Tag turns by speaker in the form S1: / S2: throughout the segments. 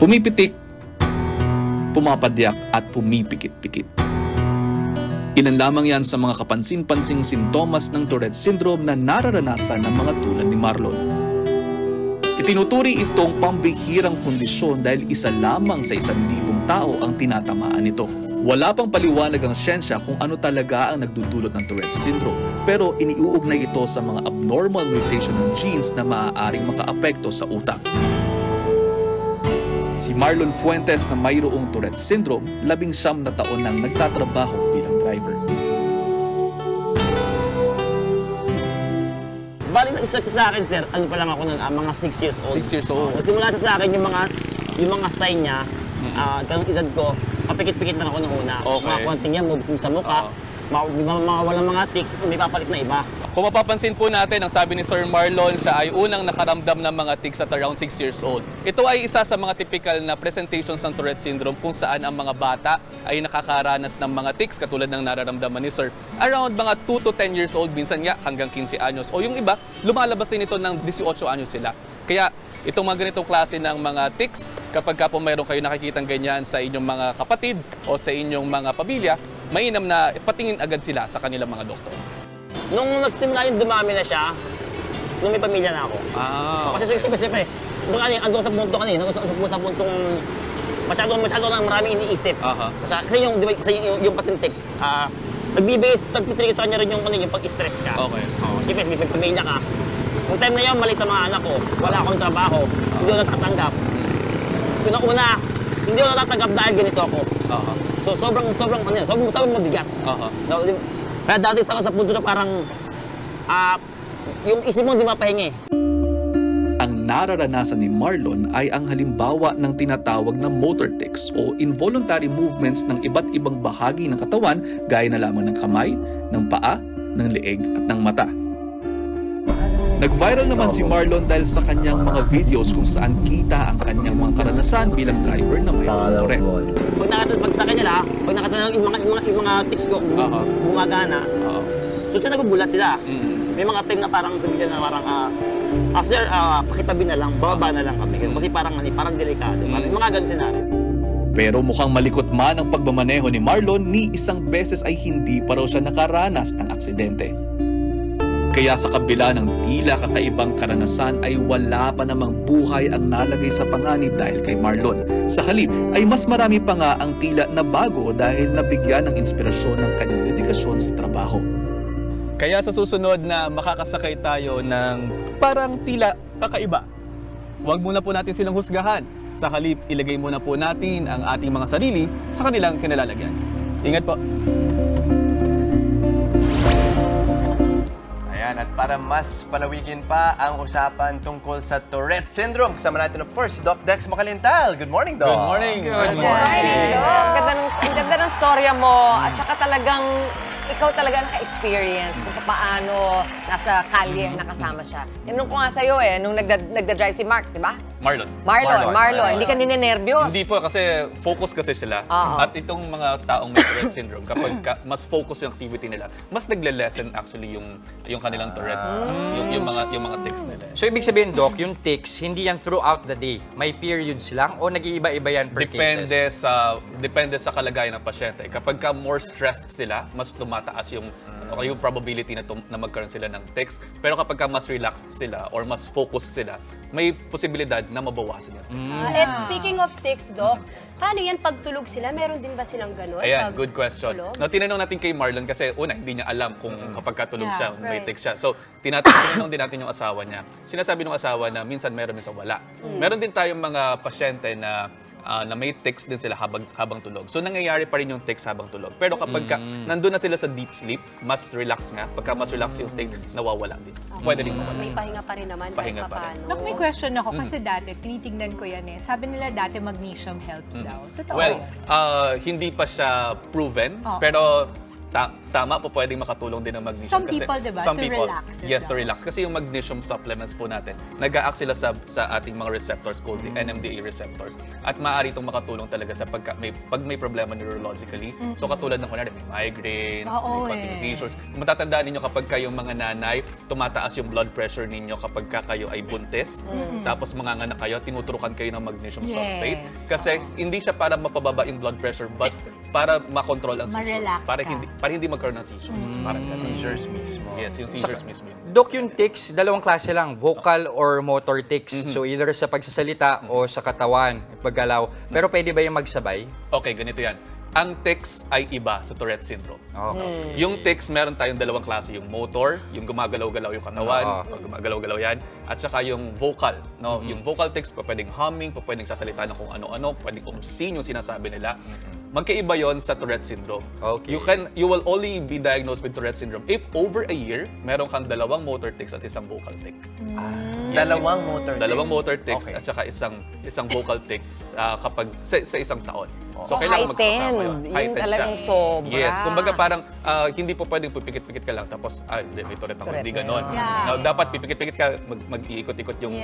S1: Pumipitik, pumapadyak at pumipikit-pikit. Ilan lamang yan sa mga kapansin-pansing sintomas ng Tourette Syndrome na nararanasan ng mga tulad ni Marlon. Itinuturi itong pambihirang kondisyon dahil isa lamang sa 1,000 tao ang tinatamaan nito. Wala pang paliwanag ang siyensya kung ano talaga ang nagdudulot ng Tourette Syndrome, pero iniuugnay ito sa mga abnormal mutation ng genes na maaaring makaapekto sa utak. Si Marlon Fuentes na mayroong Tourette Syndrome, 19 na taon nang nagtatrabaho bilang driver.
S2: Bali, nag-start sa akin, sir, ano pa lang ako nun, mga 6 years old.
S1: 6 years old.
S2: Nagsimula sa akin yung mga sign niya, ganong edad ko, papikit-pikit na ako nung una.
S1: Okay.
S2: Mga konting yan, move sa mukha, mga walang mga tics, may papalit na iba.
S3: Kung mapapansin po natin, ang sabi ni Sir Marlon, siya ay unang nakaramdam ng mga tics at around 6 years old. Ito ay isa sa mga typical na presentations ng Tourette Syndrome kung saan ang mga bata ay nakakaranas ng mga tics katulad ng nararamdaman ni Sir. Around mga 2 to 10 years old, minsan nga hanggang 15 anyos. O yung iba, lumalabas din ito ng 18 anyos sila. Kaya itong mga ganitong klase ng mga tics, kapag ka po mayroon kayo nakikitang ganyan sa inyong mga kapatid o sa inyong mga pamilya, mainam na patingin agad sila sa kanilang mga doktor.
S2: Nung nagsimula yung dumami na siya, nung may pamilya na ako. Kasi siyempre, andun sa punto kanina, sa puntong masyado lang maraming iniisip. Kasi yung pasintex, nag-trigger sa kanya rin yung pag-stress ka.
S3: Okay.
S2: Siyempre, may pamilya ka. Nung time na yun, maliit ang mga anak ko, wala akong trabaho, hindi ako natatanggap. Una, hindi ako natatanggap dahil ganito ako. So sobrang mabigat. Kaya dati sa punto na parang yung isip mo hindi mapahingi.
S1: Ang nararanasan ni Marlon ay ang halimbawa ng tinatawag na motor tics o involuntary movements ng iba't ibang bahagi ng katawan gaya na lamang ng kamay, ng paa, ng leeg at ng mata. Nag-viral naman si Marlon dahil sa kanyang mga videos kung saan kita ang kanyang mga karanasan bilang driver na mayroong Tourette.
S2: Pag sa kanya pag nakatanan yung mga tics ko gumagana, so siya nagugulat sila. May mga time na parang sabihin na parang sir, pakitabi na lang, bababa na lang kami. Kasi parang delikado. Mga ganun scenario.
S1: Pero mukhang malikot man ang pagmamaneho ni Marlon, ni isang beses ay hindi pa raw siya nakaranas ng aksidente. Kaya sa kabila ng tila kakaibang karanasan ay wala pa namang buhay ang nalagay sa panganib dahil kay Marlon. Sa halip ay mas marami pa nga ang tila na bago dahil nabigyan ng inspirasyon ng kanyang dedikasyon sa trabaho.
S3: Kaya sa susunod na makakasakay tayo ng parang tila kakaiba, huwag muna po natin silang husgahan. Sa halip, ilagay muna po natin ang ating mga sarili sa kanilang kinalalagyan. Ingat po!
S4: At para mas palawigin pa ang usapan tungkol sa Tourette Syndrome, kasama natin of course si Doc Dex Macalintal. Good morning, Doc!
S3: Good morning!
S5: Good morning! Ang ganda ng storya mo at saka talagang ikaw talaga naka-experience kung paano nasa kalye nakasama siya. Tinanong ko nga sa'yo nung nagda-drive si Mark, di ba? Marlon. Hindi ka ninenervyos.
S3: Hindi po, kasi focus kasi sila. At itong mga taong may Tourette Syndrome, kapag mas focus yung activity nila, mas nagle-lessen actually yung kanilang Tourette's, yung mga tics nila.
S6: So, ibig sabihin, Doc, yung tics, hindi yan throughout the day. May periods lang o nag-iiba-iba yan per cases?
S3: Depende sa kalagayan ng pasyente. Kapag more stressed sila, mas tumataas yung probability na magkaroon sila ng tics. Pero kapag mas relaxed sila or mas focused sila, may posibilidad na mabawasan yan.
S7: And speaking of tics, Doc, paano yan pagtulog sila? Meron din ba silang gano'n?
S3: Ayan, good question. Tinanong natin kay Marlon kasi hindi niya alam kung kapag katulog siya, may tics siya. So, tinanong din natin yung asawa niya. Sinasabi ng asawa na minsan meron, minsan wala. Meron din tayong mga pasyente na may tics din sila habang tulog. So, nangyayari pa rin yung tics habang tulog. Pero kapag nandun na sila sa deep sleep, mas relax nga. Pagka mas relax yung state, nawawala din. Pwede rin masala.
S7: May pahinga pa rin naman.
S3: Pahinga pa rin.
S8: Dok, may question ako kasi dati, tinitignan ko yan Sabi nila dati magnesium helps daw. Totoo.
S3: Well, hindi pa siya proven. Pero tama po pwedeng makatulong din ang magnesium.
S8: Some people, diba? To relax it
S3: Yes, to
S8: down.
S3: relax. Kasi yung magnesium supplements po natin, nag-a-act sila sa ating mga receptors called the NMDA receptors. At maaari itong makatulong talaga sa pag may problema neurologically. So katulad ng kunwari, may migraines, may continuous seizures. Kung matatandaan ninyo kapag kayong mga nanay, tumataas yung blood pressure ninyo kapag kayo ay buntis. Tapos manganganak kayo, tinuturukan kayo ng magnesium sulfate. Kasi hindi siya para mapababa yung blood pressure, but para makontrol ang seizures.
S8: Ma-relax
S3: Para hindi magkaroon ng seizures. Parang ganun.
S4: Seizures mismo.
S3: Yes, yung seizures mismo.
S6: Doc, yung tics, dalawang klase lang, vocal or motor tics. So either sa pagsasalita o sa katawan, paggalaw. Pero pwede ba yung magsabay?
S3: Okay, ganito yan. Ang tics ay iba sa Tourette syndrome.
S6: Okay.
S3: Yung tics, meron tayong dalawang klase. Yung motor, yung gumagalaw-galaw yung katawan, gumagalaw-galaw yan. At saka yung vocal. No? Yung vocal tics, pwedeng humming, pwedeng sasalita ng kung ano-ano, pwedeng obscene yung sinasabi nila. Magkaiba yon sa Tourette syndrome.
S6: Okay.
S3: You will only be diagnosed with Tourette syndrome if over a year, meron kang dalawang motor tics at isang vocal tic.
S4: Dalawang motor tic.
S3: Dalawang motor tics
S4: Okay.
S3: at saka isang vocal tic kapag sa isang taon.
S5: So, kailangan magkasama yun. Yung talagang sobra.
S3: Yes, kumbaga parang hindi po pwedeng pipikit-pikit ka lang tapos hindi, may Tourette ako, hindi ganon.
S8: Yeah.
S3: Now, dapat pipikit-pikit ka, mag-iikot-ikot yung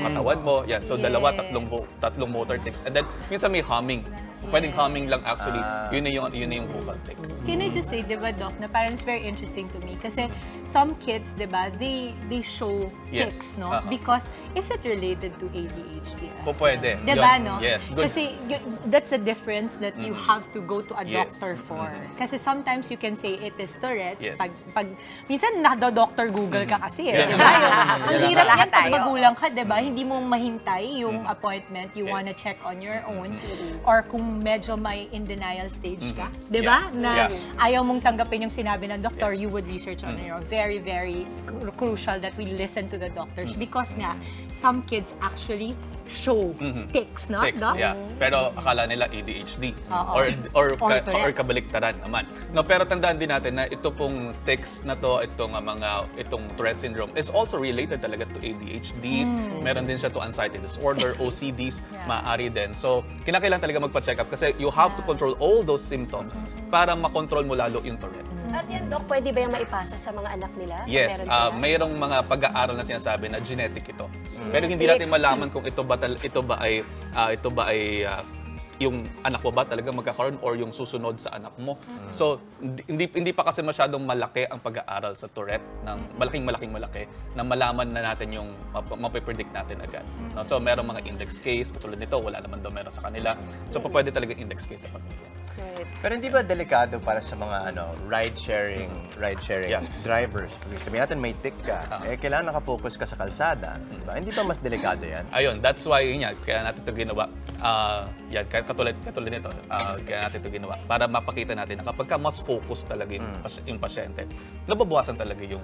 S3: katawan mo. Yan. So dalawa, tatlong motor tics. And then minsan may humming. Pwedeng humming lang actually. Yun na yung vocal tics.
S8: Can I just say, di ba, Doc, na parang it's very interesting to me kasi some kids, di ba, they show
S3: Yes.
S8: tics, no? Because is it related to ADHD?
S3: Po, pwede.
S8: Di ba,
S3: Yun.
S8: no?
S3: Yes, good.
S8: Kasi that's a difference that you have to go to a
S3: Yes.
S8: doctor for. Kasi sometimes you can say it is Tourette's.
S3: Yes.
S8: Pag minsan nado-doctor Google ka kasi,
S3: Yeah.
S8: di ba? Ang hirap
S5: Lahat
S8: yan pag
S5: tayo.
S8: magulang ka, di ba? Hindi mo mahintay yung appointment, you wanna check on your own. Or kung medyo may in denial stage ka, di ba?
S3: Yeah.
S8: Na
S3: Yeah.
S8: ayaw mong tanggapin yung sinabi ng doktor,
S3: Yes.
S8: you would research on your own. Very, very crucial that we listen to the doctors because nga, some kids actually show tics, no?
S3: Tics,
S8: Doc?
S3: yeah. Pero akala nila ADHD
S8: Oo.
S3: or
S8: Tourette's.
S3: kabaliktaran naman. No, pero tandaan din natin na ito pong tics na to, itong Tourette syndrome is also related talaga to ADHD. Meron din siya to anxiety disorder, OCDs, maaari din. So, kinakailangan talaga magpa-check up kasi you have to control all those symptoms para makontrol mo lalo yung Tourette.
S7: At yan, Doc, pwede ba yung maipasa sa mga anak nila?
S3: Yes,
S7: Meron sila?
S3: mayroong mga pag-aaral na sinasabi na genetic ito. Pero hindi natin malaman kung ito ba ay yung anak mo ba talaga magkakaroon or yung susunod sa anak mo. So, hindi pa kasi masyadong malaki ang pag-aaral sa Tourette, ng malaking malaki, na malaman na natin yung mapipredict natin agad. No? So, merong mga index case, katulad nito, wala naman daw meron sa kanila. So, pwede talaga index case sa pamilya.
S4: Pero hindi ba delikado para sa mga ride-sharing drivers? Sabihin natin may tick ka, kailangan nakafocus ka sa kalsada. Diba? Hindi ba mas delikado yan?
S3: Ayun, that's why yun yan, kaya natin ito ginawa. Katulad nito, kaya natin ito ginawa. Para mapakita natin na kapag mas focus talaga yung pasyente, nababawasan talaga yung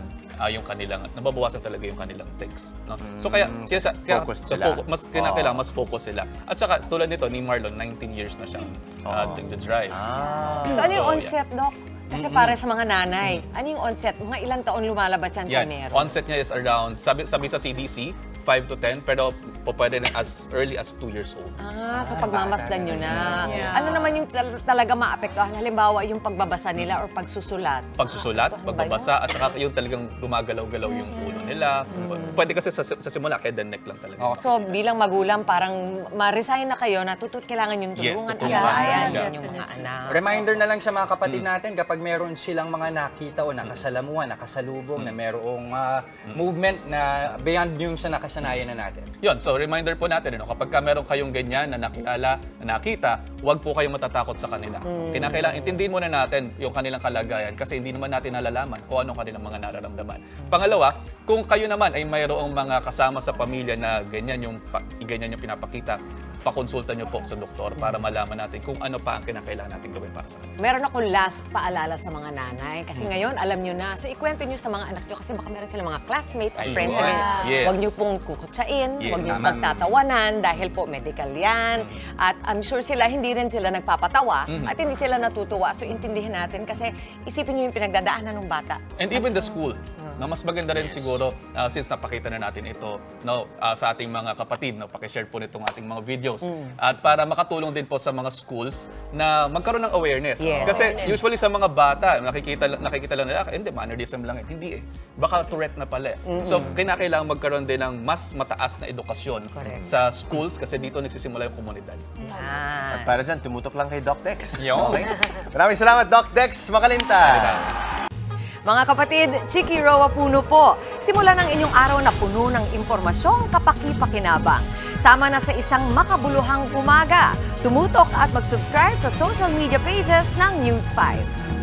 S3: kanilang tics. No? So kaya
S4: Focus sila.
S3: kailangan mas focus sila. At saka tulad nito ni Marlon, 19 years na siyang nag-drive.
S5: So, ano yung onset, Doc? Kasi para sa mga nanay, ano yung onset? Mga ilang taon lumalabas yan kung meron?
S3: Onset niya is around, sabi sa CDC, 5 to 10, pero pwede rin as early as 2 years old.
S5: So pagmamasdan nyo na.
S8: Yeah.
S5: Ano naman yung talaga maapektuhan? Halimbawa, yung pagbabasa nila or pagsusulat.
S3: Pagsusulat,
S5: Ano ba
S3: pagbabasa, at saka yung talagang gumagalaw-galaw yung ulo nila. Pwede kasi sa simula, head and neck lang talaga.
S5: So bilang magulang, parang ma-resign na kayo na kailangan yung
S3: Yes,
S5: tulungan.
S3: tutulungan.
S5: Alayan
S3: Yeah.
S5: yung mga anak.
S6: Reminder na lang sa mga kapatid natin kapag meron silang mga nakita o nakasalamuhan, nakasalubong na merong movement na beyond yung sa nakasanayan na natin.
S3: Yun, so reminder po natin, kapag meron kayong ganyan na nakilala, na nakita, huwag po kayong matatakot sa kanila. Kinakailangan, intindihin muna natin yung kanilang kalagayan kasi hindi naman natin nalalaman kung anong kanilang mga nararamdaman. Pangalawa, kung kayo naman ay mayroong mga kasama sa pamilya na ganyan yung pinapakita, pakonsulta nyo po sa doktor para malaman natin kung ano pa ang kinakailangan natin gawin para sa kanila.
S5: Meron akong last paalala sa mga nanay. Kasi ngayon, alam nyo na. So, ikwento nyo sa mga anak nyo kasi baka meron silang mga classmate or friends. Sabi,
S3: Yes.
S5: Huwag nyo pong kukutsain,
S3: Yes.
S5: huwag nyo pagtatawanan dahil po medical yan. At I'm sure hindi rin sila nagpapatawa at hindi sila natutuwa. So, intindihin natin kasi isipin nyo yung pinagdadaanan ng bata.
S3: And even the school. Na mas maganda rin siguro, since napakita na natin ito sa ating mga kapatid, pakishare po nitong ating mga videos. At para makatulong din po sa mga schools na magkaroon ng awareness.
S5: Yes.
S3: Kasi usually sa mga bata, nakikita lang nila, hindi, mannerism lang. Hindi eh. Baka Tourette na pala. So, kinakailangan magkaroon din ng mas mataas na edukasyon sa schools kasi dito nagsisimula yung komunidad.
S4: At para dyan, tumutok lang kay Doc Dex.
S3: Yo.
S4: Okay? Maraming salamat, Doc Dex Makalinta.
S5: Mga kapatid, Chiki Roa Puno po. Simulan ang inyong araw na puno ng impormasyong kapaki-pakinabang. Sama na sa isang makabuluhang umaga. Tumutok at mag-subscribe sa social media pages ng News 5.